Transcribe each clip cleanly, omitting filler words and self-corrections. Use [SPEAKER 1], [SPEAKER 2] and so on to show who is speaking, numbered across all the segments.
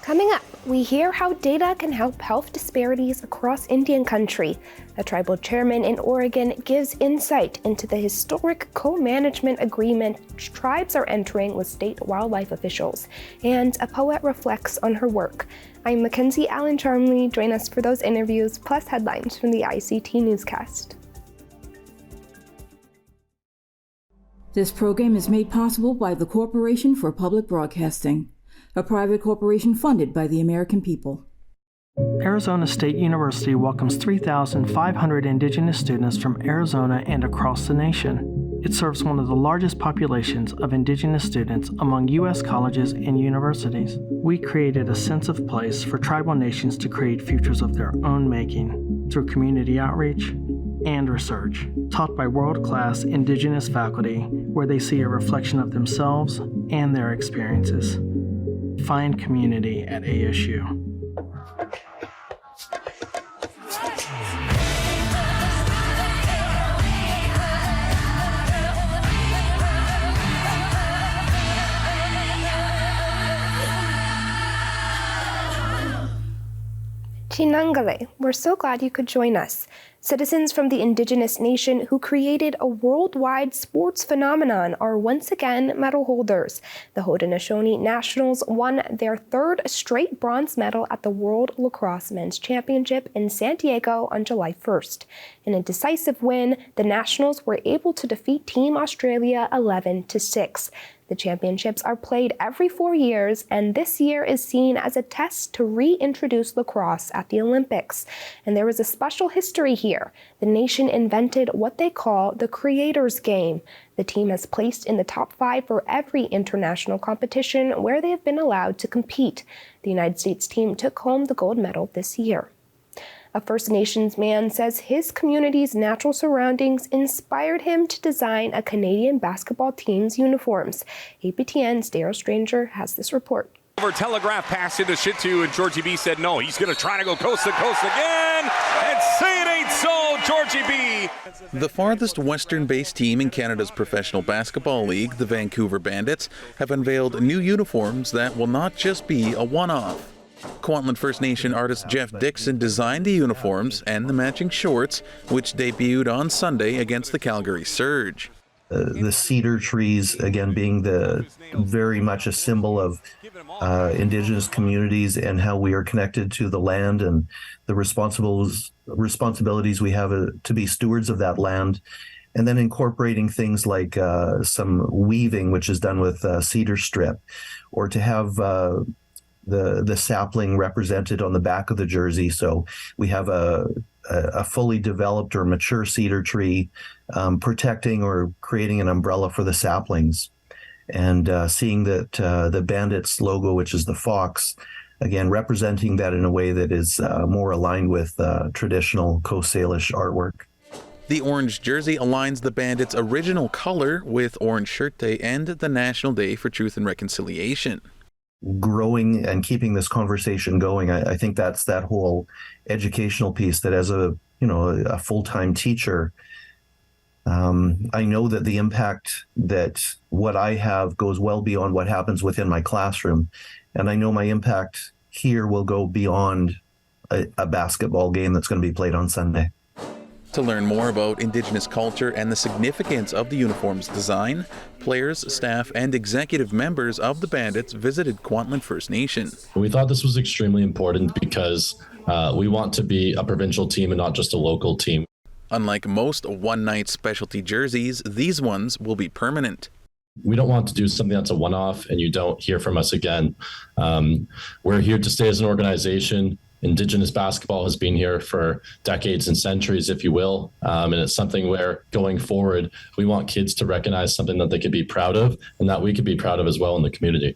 [SPEAKER 1] Coming up, we hear how data can help health disparities across Indian country. A tribal chairman in Oregon gives insight into the historic co-management agreement tribes are entering with state wildlife officials. And a poet reflects on her work. I'm Mackenzie Allen Charmley. Join us for those interviews, plus headlines from the ICT Newscast.
[SPEAKER 2] This program is made possible by the Corporation for Public Broadcasting, a private corporation funded by the American people.
[SPEAKER 3] Arizona State University welcomes 3,500 Indigenous students from Arizona and across the nation. It serves one of the largest populations of Indigenous students among U.S. colleges and universities. We created a sense of place for tribal nations to create futures of their own making through community outreach and research, taught by world-class Indigenous faculty where they see a reflection of themselves and their experiences. Find community at ASU.
[SPEAKER 1] Chinangale, we're so glad you could join us. Citizens from the Indigenous nation who created a worldwide sports phenomenon are once again medal holders. The Hoda Nashoni Nationals won their third straight bronze medal at the World Lacrosse Men's Championship in San Diego on July 1st. In a decisive win, the Nationals were able to defeat Team Australia 11-6. The championships are played every 4 years, and this year is seen as a test to reintroduce lacrosse at the Olympics. And there is a special history here. The nation invented what they call the Creators Game. The team has placed in the top 5 for every international competition where they have been allowed to compete. The United States team took home the gold medal this year. A First Nations man says his community's natural surroundings inspired him to design a Canadian basketball team's uniforms. APTN's Darryl Stranger has this report.
[SPEAKER 4] Over telegraph pass into Shitu, and Georgie B said no. He's going to try to go coast to coast again, and say it ain't so, Georgie B.
[SPEAKER 5] The farthest western-based team in Canada's professional basketball league, the Vancouver Bandits, have unveiled new uniforms that will not just be a one-off. Kwantlen First Nation artist Jeff Dixon designed the uniforms and the matching shorts, which debuted on Sunday against the Calgary Surge.
[SPEAKER 6] The cedar trees, again, being very much a symbol of Indigenous communities and how we are connected to the land and the responsibilities we have to be stewards of that land. And then incorporating things like some weaving, which is done with cedar strip, or to have the sapling represented on the back of the jersey. So we have a fully developed or mature cedar tree protecting or creating an umbrella for the saplings. And seeing that the Bandits logo, which is the fox, again, representing that in a way that is more aligned with traditional Coast Salish artwork.
[SPEAKER 5] The orange jersey aligns the Bandits' original color with Orange Shirt Day and the National Day for Truth and Reconciliation.
[SPEAKER 6] Growing and keeping this conversation going, I think that's that whole educational piece that as a full-time teacher, I know that the impact that what I have goes well beyond what happens within my classroom. And I know my impact here will go beyond a basketball game that's going to be played on Sunday.
[SPEAKER 5] To learn more about Indigenous culture and the significance of the uniform's design, players, staff, and executive members of the Bandits visited Kwantlen First Nation.
[SPEAKER 7] We thought this was extremely important because we want to be a provincial team and not just a local team.
[SPEAKER 5] Unlike most one-night specialty jerseys, these ones will be permanent.
[SPEAKER 7] We don't want to do something that's a one-off and you don't hear from us again. We're here to stay as an organization. Indigenous basketball has been here for decades and centuries, if you will, and it's something where going forward, we want kids to recognize something that they could be proud of and that we could be proud of as well in the community.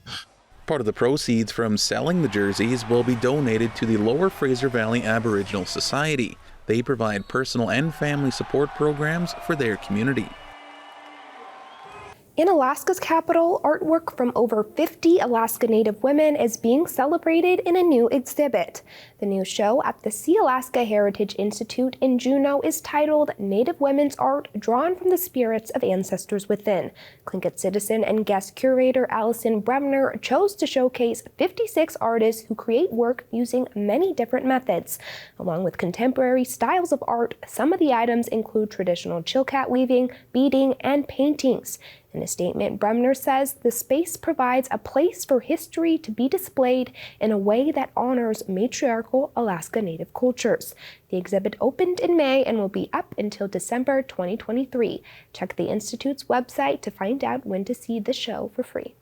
[SPEAKER 5] Part of the proceeds from selling the jerseys will be donated to the Lower Fraser Valley Aboriginal Society. They provide personal and family support programs for their community.
[SPEAKER 1] In Alaska's capital, artwork from over 50 Alaska Native women is being celebrated in a new exhibit. The new show at the Sea Alaska Heritage Institute in Juneau is titled Native Women's Art Drawn from the Spirits of Ancestors Within. Tlingit citizen and guest curator Allison Bremner chose to showcase 56 artists who create work using many different methods. Along with contemporary styles of art, some of the items include traditional chilkat weaving, beading, and paintings. In a statement, Bremner says the space provides a place for history to be displayed in a way that honors matriarchal Alaska Native cultures. The exhibit opened in May and will be up until December 2023. Check the Institute's website to find out when to see the show for free.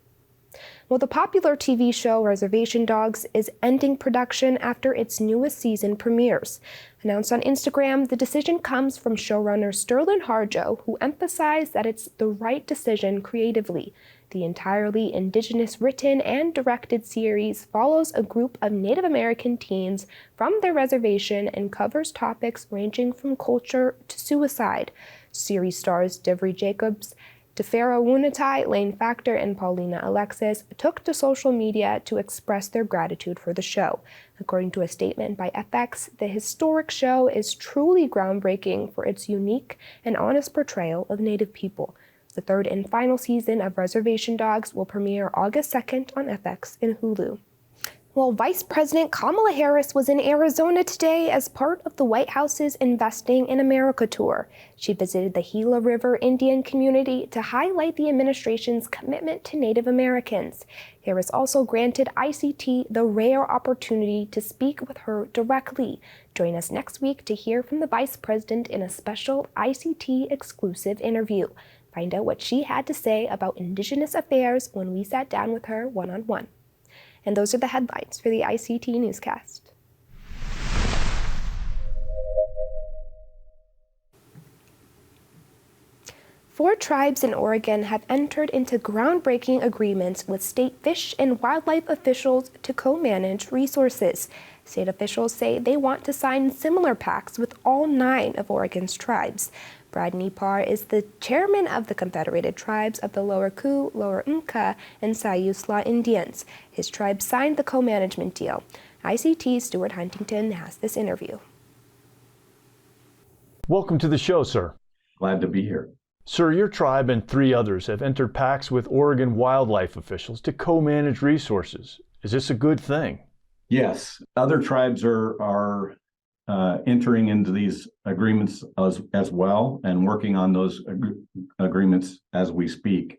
[SPEAKER 1] Well, the popular TV show Reservation Dogs is ending production after its newest season premieres. Announced on Instagram, the decision comes from showrunner Sterling Harjo, who emphasized that it's the right decision creatively. The entirely Indigenous written and directed series follows a group of Native American teens from their reservation and covers topics ranging from culture to suicide. Series stars Devry Jacobs, Tefera Wunatai, Lane Factor, and Paulina Alexis took to social media to express their gratitude for the show. According to a statement by FX, the historic show is truly groundbreaking for its unique and honest portrayal of Native people. The third and final season of Reservation Dogs will premiere August 2nd on FX and Hulu. Well, Vice President Kamala Harris was in Arizona today as part of the White House's Investing in America tour. She visited the Gila River Indian community to highlight the administration's commitment to Native Americans. Harris also granted ICT the rare opportunity to speak with her directly. Join us next week to hear from the Vice President in a special ICT exclusive interview. Find out what she had to say about Indigenous affairs when we sat down with her one-on-one. And those are the headlines for the ICT Newscast. Four tribes in Oregon have entered into groundbreaking agreements with state fish and wildlife officials to co-manage resources. State officials say they want to sign similar pacts with all 9 of Oregon's tribes. Brad Nepar is the chairman of the Confederated Tribes of the Lower Koo, Lower Umpqua and Siuslaw Indians. His tribe signed the co-management deal. ICT's Stuart Huntington has this interview.
[SPEAKER 8] Welcome to the show, sir.
[SPEAKER 9] Glad to be here.
[SPEAKER 8] Sir, your tribe and 3 others have entered pacts with Oregon wildlife officials to co-manage resources. Is this a good thing?
[SPEAKER 9] Yes, other tribes are entering into these agreements as well and working on those agreements as we speak.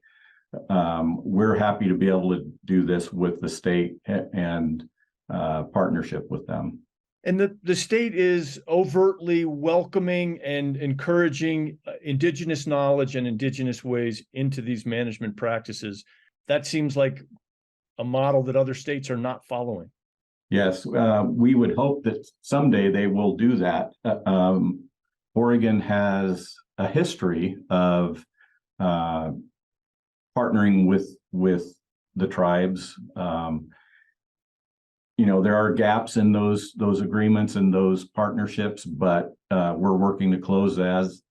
[SPEAKER 9] We're happy to be able to do this with the state and partnership with them.
[SPEAKER 8] And the state is overtly welcoming and encouraging Indigenous knowledge and Indigenous ways into these management practices. That seems like a model that other states are not following.
[SPEAKER 9] Yes, we would hope that someday they will do that. Oregon has a history of partnering with the tribes. There are gaps in those agreements and those partnerships, but we're working to close those,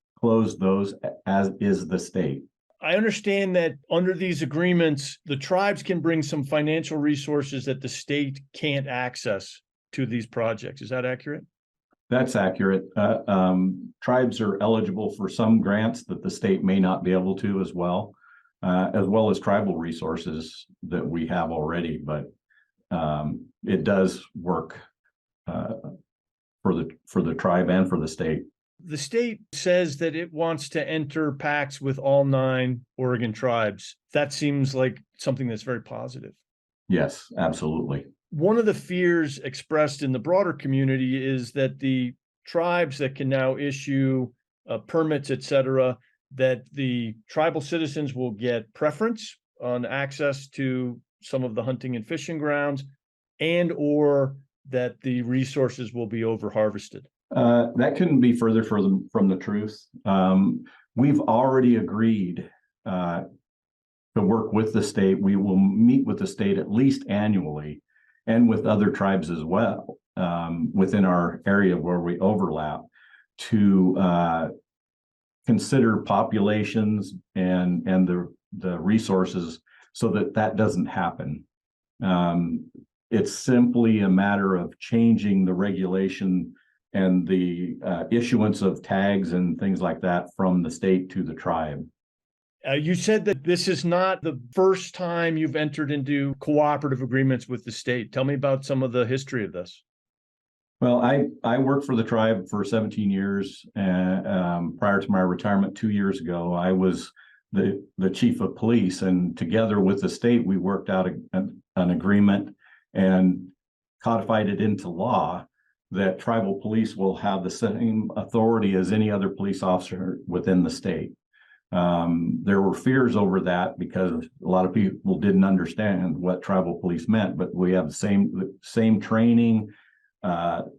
[SPEAKER 9] as is the state.
[SPEAKER 8] I understand that under these agreements, the tribes can bring some financial resources that the state can't access to these projects. Is that accurate?
[SPEAKER 9] That's accurate. Tribes are eligible for some grants that the state may not be able to as well as tribal resources that we have already. But it does work for the tribe and for the state.
[SPEAKER 8] The state says that it wants to enter pacts with all 9 Oregon tribes. That seems like something that's very positive.
[SPEAKER 9] Yes, absolutely.
[SPEAKER 8] One of the fears expressed in the broader community is that the tribes that can now issue permits, et cetera, that the tribal citizens will get preference on access to some of the hunting and fishing grounds, and or that the resources will be over-harvested.
[SPEAKER 9] That couldn't be further from the truth. We've already agreed to work with the state. We will meet with the state at least annually and with other tribes as well within our area where we overlap to consider populations and the resources so that that doesn't happen. It's simply a matter of changing the regulation and the issuance of tags and things like that from the state to the tribe.
[SPEAKER 8] You said that this is not the first time you've entered into cooperative agreements with the state. Tell me about some of the history of this.
[SPEAKER 9] Well, I worked for the tribe for 17 years. Prior to my retirement 2 years ago, I was the chief of police, and together with the state, we worked out an agreement and codified it into law that tribal police will have the same authority as any other police officer within the state. There were fears over that because a lot of people didn't understand what tribal police meant, but we have the same training,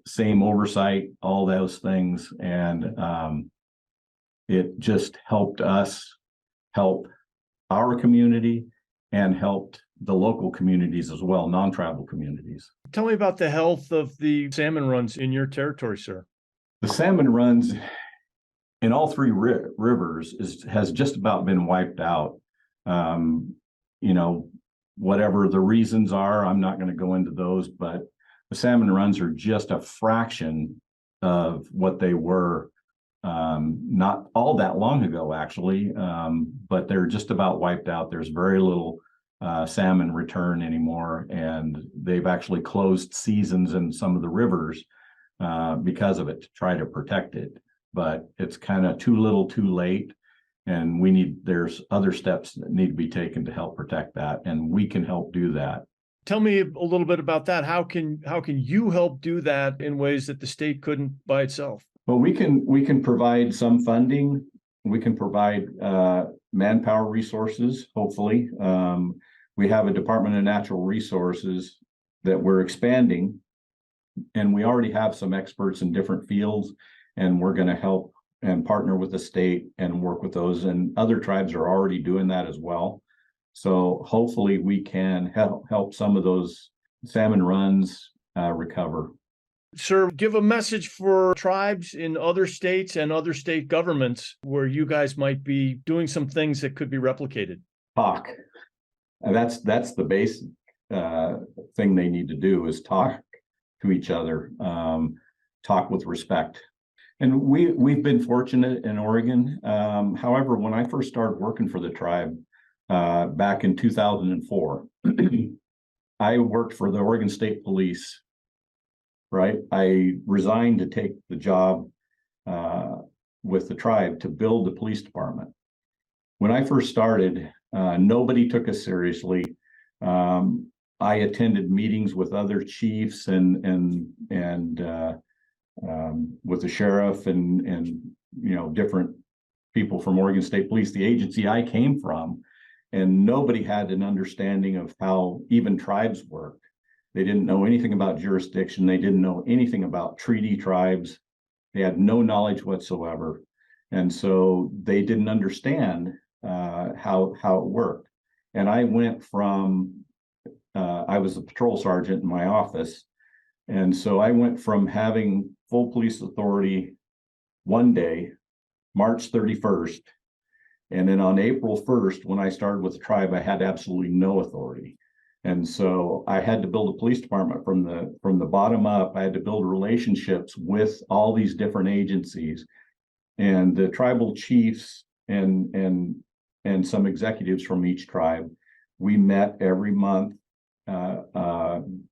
[SPEAKER 9] same oversight, all those things. And it just helped us help our community and helped the local communities as well, non-tribal communities.
[SPEAKER 8] Tell me about the health of the salmon runs in your territory, sir.
[SPEAKER 9] The salmon runs in all three rivers has just about been wiped out. Whatever the reasons are, I'm not going to go into those, but the salmon runs are just a fraction of what they were not all that long ago, actually, but they're just about wiped out. There's very little salmon return anymore, and they've actually closed seasons in some of the rivers because of it to try to protect it. But it's kind of too little too late, and there's other steps that need to be taken to help protect that, and we can help do that.
[SPEAKER 8] Tell me a little bit about that. How can you help do that in ways that the state couldn't by itself?
[SPEAKER 9] Well, we can provide some funding. We can provide manpower resources, hopefully. We have a Department of Natural Resources that we're expanding, and we already have some experts in different fields, and we're going to help and partner with the state and work with those. And other tribes are already doing that as well. So hopefully we can help some of those salmon runs recover.
[SPEAKER 8] Sir, give a message for tribes in other states and other state governments where you guys might be doing some things that could be replicated.
[SPEAKER 9] Talk. And that's the basic thing they need to do is talk to each other, talk with respect. And we've been fortunate in Oregon. However, when I first started working for the tribe back in 2004, I worked for the Oregon State Police. Right, I resigned to take the job with the tribe to build the police department. When I first started, nobody took us seriously. I attended meetings with other chiefs and with the sheriff and different people from Oregon State Police, the agency I came from, and nobody had an understanding of how even tribes work. They didn't know anything about jurisdiction. They didn't know anything about treaty tribes. They had no knowledge whatsoever. And so they didn't understand how it worked. And I went from, I was a patrol sergeant in my office. And so I went from having full police authority one day, March 31st. And then on April 1st, when I started with the tribe, I had absolutely no authority. And so I had to build a police department from the bottom up. I had to build relationships with all these different agencies, and the tribal chiefs and some executives from each tribe. We met every month, and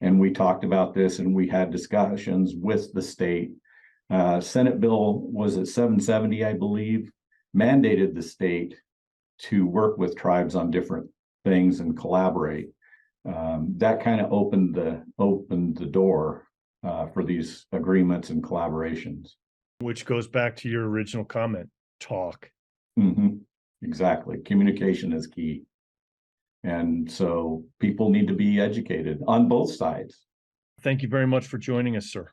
[SPEAKER 9] we talked about this, and we had discussions with the state. Senate Bill was at 770, I believe, mandated the state to work with tribes on different things and collaborate. That kind of opened the door for these agreements and collaborations.
[SPEAKER 8] Which goes back to your original comment, talk.
[SPEAKER 9] Mm-hmm. Exactly. Communication is key. And so people need to be educated on both sides.
[SPEAKER 8] Thank you very much for joining us, sir.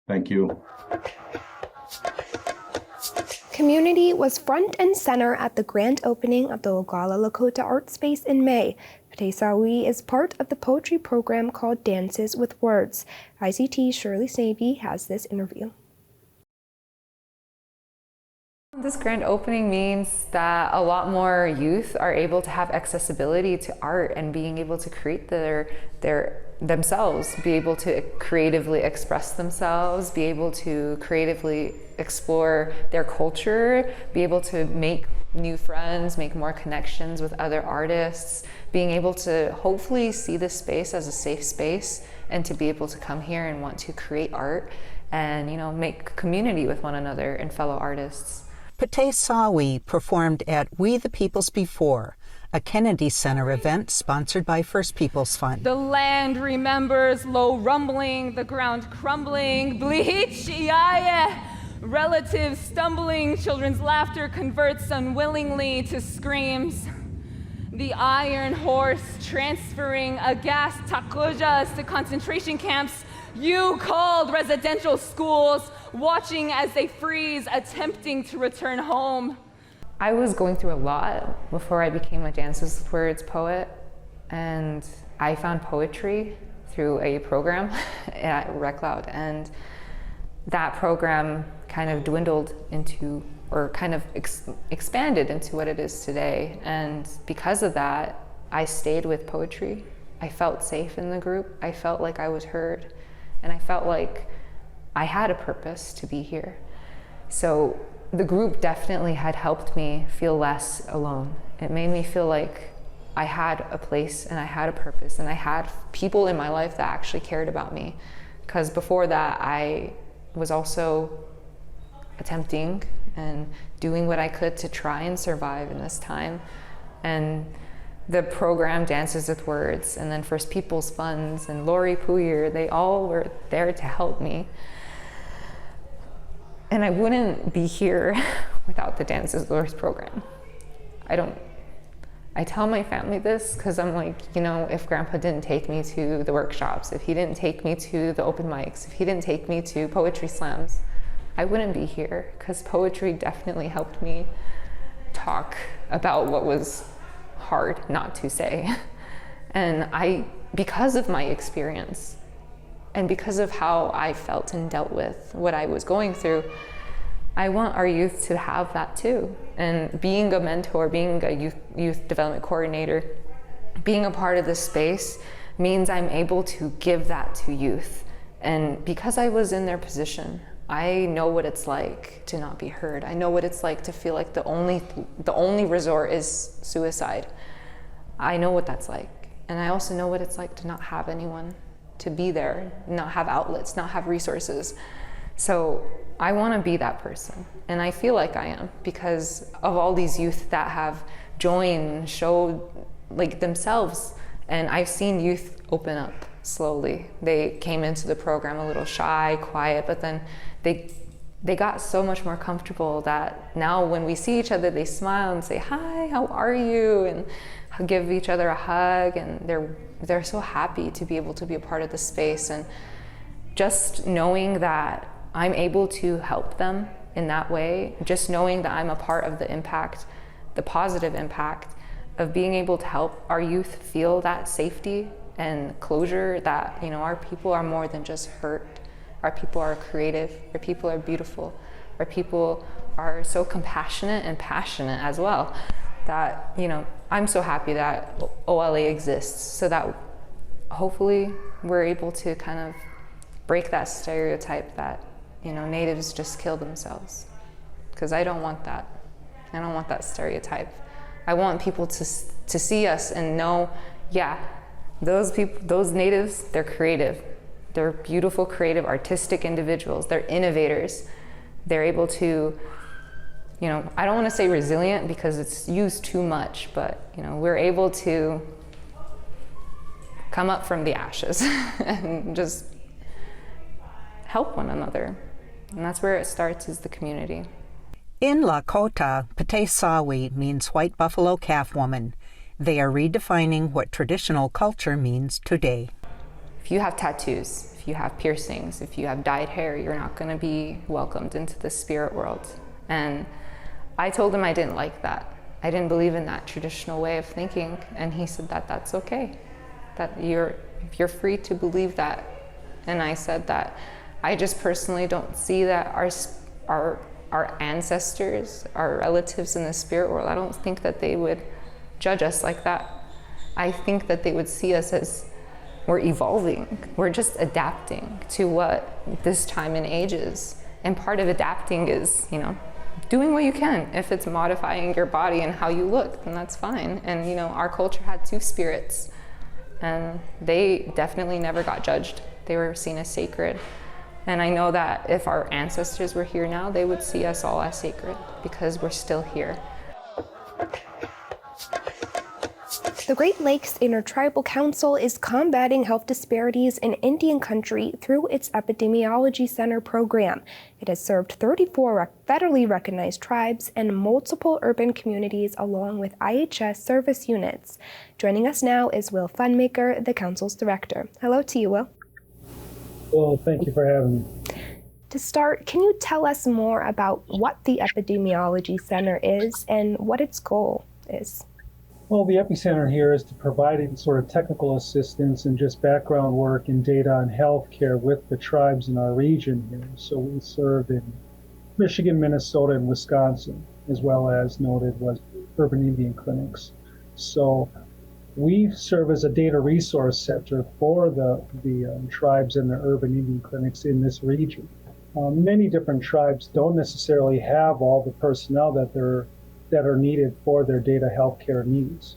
[SPEAKER 9] Thank you.
[SPEAKER 1] Community was front and center at the grand opening of the Oglala Lakota Art Space in May. P'taisawi is part of the poetry program called Dances with Words. ICT Shirley Snavy has this interview.
[SPEAKER 10] This grand opening means that a lot more youth are able to have accessibility to art and being able to create themselves, be able to creatively express themselves, be able to creatively explore their culture, be able to make new friends, make more connections with other artists, being able to hopefully see this space as a safe space and to be able to come here and want to create art and, make community with one another and fellow artists.
[SPEAKER 11] Pate Sawi performed at We the Peoples Before, a Kennedy Center event sponsored by First Peoples Fund.
[SPEAKER 12] The land remembers, low rumbling, the ground crumbling, bleach, yeah. Relatives stumbling, children's laughter converts unwillingly to screams. The iron horse transferring aghast takujas to concentration camps you called residential schools, watching as they freeze, attempting to return home.
[SPEAKER 10] I was going through a lot before I became a Dances with Words poet, and I found poetry through a program at Rec Loud, and that program kind of dwindled into, or kind of expanded into what it is today. And because of that, I stayed with poetry. I felt safe in the group. I felt like I was heard. And I felt like I had a purpose to be here. So the group definitely had helped me feel less alone. It made me feel like I had a place and I had a purpose and I had people in my life that actually cared about me. Because before that, I was also attempting and doing what I could to try and survive in this time. And the program Dances with Words, and then First Peoples Funds and Lori Puyer, they all were there to help me. And I wouldn't be here without the Dances with Words program. I tell my family this because I'm like, if Grandpa didn't take me to the workshops, if he didn't take me to the open mics, if he didn't take me to poetry slams, I wouldn't be here, because poetry definitely helped me talk about what was hard not to say. And because of my experience and because of how I felt and dealt with what I was going through, I want our youth to have that too. And being a mentor, being a youth development coordinator, being a part of this space means I'm able to give that to youth. And because I was in their position, I know what it's like to not be heard. I know what it's like to feel like the only resort is suicide. I know what that's like. And I also know what it's like to not have anyone to be there, not have outlets, not have resources. So I want to be that person. And I feel like I am, because of all these youth that have joined, showed like themselves. And I've seen youth open up slowly. They came into the program a little shy, quiet, but then they got so much more comfortable that now when we see each other, they smile and say, "Hi, how are you?" and give each other a hug, and they're so happy to be able to be a part of the space. And just knowing that I'm able to help them in that way, just knowing that I'm a part of the impact, the positive impact of being able to help our youth feel that safety and closure, that our people are more than just hurt. Our people are creative, our people are beautiful, our people are so compassionate and passionate as well, that I'm so happy that OLA exists, so that hopefully we're able to kind of break that stereotype that natives just kill themselves, because I don't want that. I don't want that stereotype. I want people to see us and know, yeah, those people, those natives, they're creative. They're beautiful, creative, artistic individuals. They're innovators. They're able to, I don't want to say resilient because it's used too much, but we're able to come up from the ashes and just help one another. And that's where it starts, is the community.
[SPEAKER 11] In Lakota, Pate Sawi means white buffalo calf woman. They are redefining what traditional culture means today.
[SPEAKER 10] If you have tattoos, if you have piercings, if you have dyed hair, you're not going to be welcomed into the spirit world. And I told him I didn't like that. I didn't believe in that traditional way of thinking. And he said that that's okay, that you're free to believe that. And I said that I just personally don't see that our our ancestors, our relatives in the spirit world, I don't think that they would judge us like that. I think that they would see us as we're evolving. We're just adapting to what this time and age is. And part of adapting is, doing what you can. If it's modifying your body and how you look, then that's fine. And our culture had two spirits, and they definitely never got judged. They were seen as sacred. And I know that if our ancestors were here now, they would see us all as sacred because we're still here.
[SPEAKER 1] The Great Lakes Intertribal Council is combating health disparities in Indian country through its Epidemiology Center program. It has served 34 federally recognized tribes and multiple urban communities along with IHS service units. Joining us now is Will Funmaker, the council's director. Hello to you, Will.
[SPEAKER 13] Well, thank you for having me.
[SPEAKER 1] To start, can you tell us more about what the Epidemiology Center is and what its goal is?
[SPEAKER 13] Well, the Epicenter here is to provide sort of technical assistance and just background work in data and healthcare with the tribes in our region here. So we serve in Michigan, Minnesota, and Wisconsin, as well as noted was urban Indian clinics. So we serve as a data resource center for the tribes and the urban Indian clinics in this region. Many different tribes don't necessarily have all the personnel that are needed for their data healthcare needs.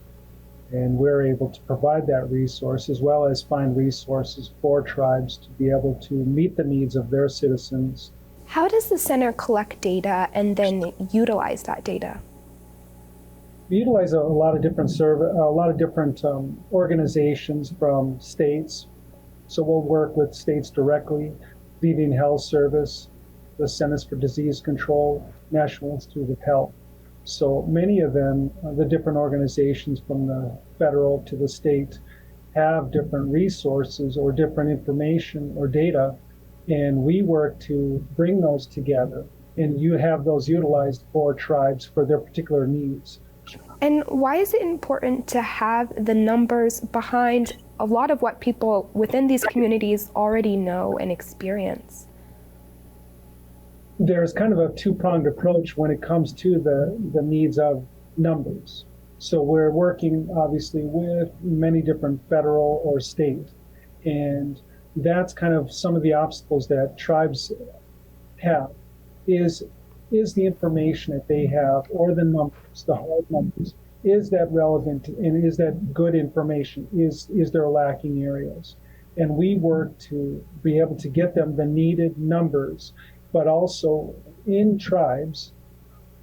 [SPEAKER 13] And we're able to provide that resource as well as find resources for tribes to be able to meet the needs of their citizens.
[SPEAKER 1] How does the center collect data and then utilize that data?
[SPEAKER 13] We utilize a lot of different organizations from states. So we'll work with states directly, the Indian Health Service, the Centers for Disease Control, National Institute of Health. So many of them, the different organizations from the federal to the state, have different resources or different information or data, and we work to bring those together and you have those utilized for tribes for their particular needs.
[SPEAKER 1] And why is it important to have the numbers behind a lot of what people within these communities already know and experience?
[SPEAKER 13] There's kind of a two-pronged approach when it comes to the needs of numbers. So we're working obviously with many different federal or state, and that's kind of some of the obstacles that tribes have is the information that they have or the numbers, the hard numbers, is that relevant and is that good information? Is there lacking areas? And we work to be able to get them the needed numbers. But also in tribes,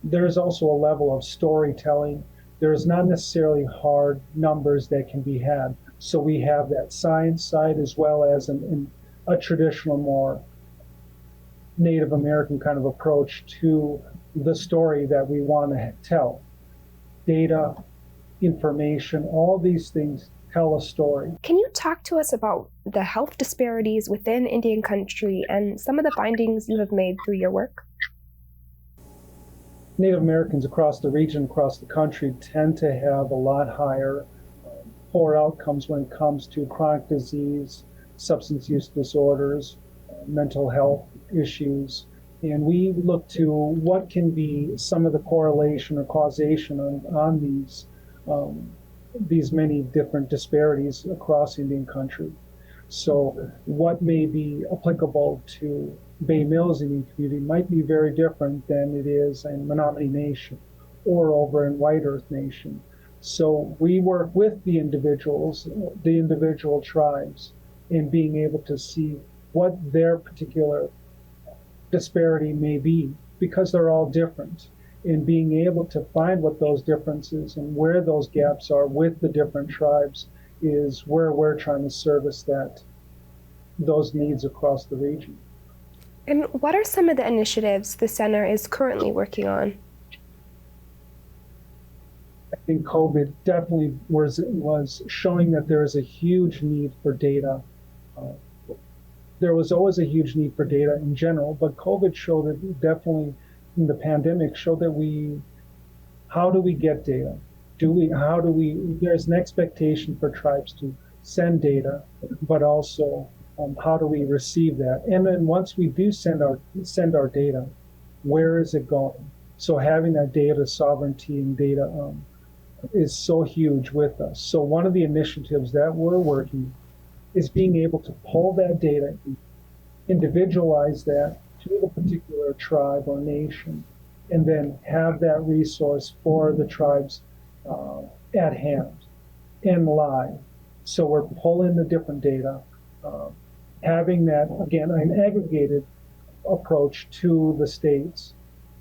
[SPEAKER 13] there's also a level of storytelling. There's not necessarily hard numbers that can be had. So we have that science side as well as a traditional, more Native American kind of approach to the story that we want to tell. Data, information, all these things tell a story.
[SPEAKER 1] Can you talk to us about the health disparities within Indian country and some of the findings you have made through your work?
[SPEAKER 13] Native Americans across the region, across the country, tend to have a lot higher poor outcomes when it comes to chronic disease, substance use disorders, mental health issues. And we look to what can be some of the correlation or causation on these many different disparities across Indian country. So what may be applicable to Bay Mills Indian community might be very different than it is in Menominee Nation or over in White Earth Nation. So we work with the individual tribes in being able to see what their particular disparity may be, because they're all different. In being able to find what those differences and where those gaps are with the different tribes is where we're trying to service those needs across the region.
[SPEAKER 1] And what are some of the initiatives the center is currently working on?
[SPEAKER 13] I think COVID definitely was showing that there is a huge need for data. There was always a huge need for data in general, but COVID showed that definitely in the pandemic showed that how do we get data? There's an expectation for tribes to send data, but also how do we receive that? And then once we do send our data, where is it going? So having that data sovereignty and data is so huge with us. So one of the initiatives that we're working is being able to pull that data, individualize that to the particular tribe or nation, and then have that resource for the tribes at hand and live. So we're pulling the different data, having that, again, an aggregated approach to the states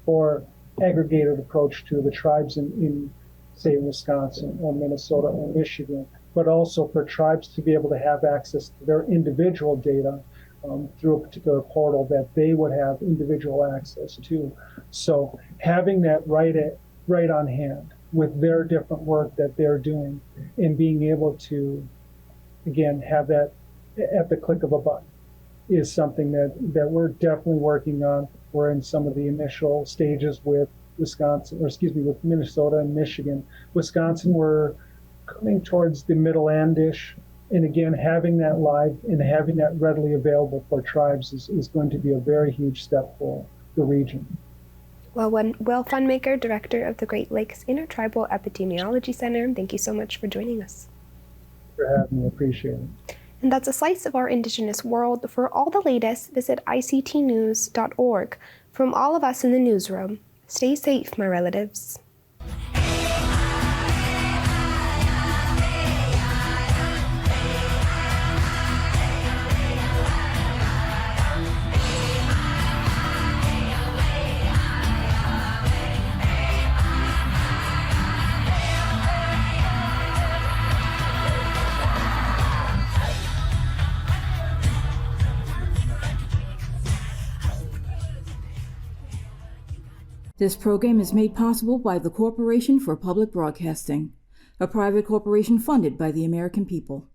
[SPEAKER 13] or aggregated approach to the tribes in say, Wisconsin or Minnesota or Michigan, but also for tribes to be able to have access to their individual data through a particular portal that they would have individual access to. So having that right on hand with their different work that they're doing and being able to, again, have that at the click of a button is something that we're definitely working on. We're in some of the initial stages with with Minnesota and Michigan. Wisconsin, we're coming towards the middle end-ish. And again, having that live and having that readily available for tribes is going to be a very huge step for the region.
[SPEAKER 1] Well, Will Funmaker, Director of the Great Lakes Intertribal Epidemiology Center, thank you so much for joining us.
[SPEAKER 13] For having me, appreciate it.
[SPEAKER 1] And that's a slice of our Indigenous world. For all the latest, visit ictnews.org. From all of us in the newsroom, stay safe, my relatives.
[SPEAKER 2] This program is made possible by the Corporation for Public Broadcasting, a private corporation funded by the American people.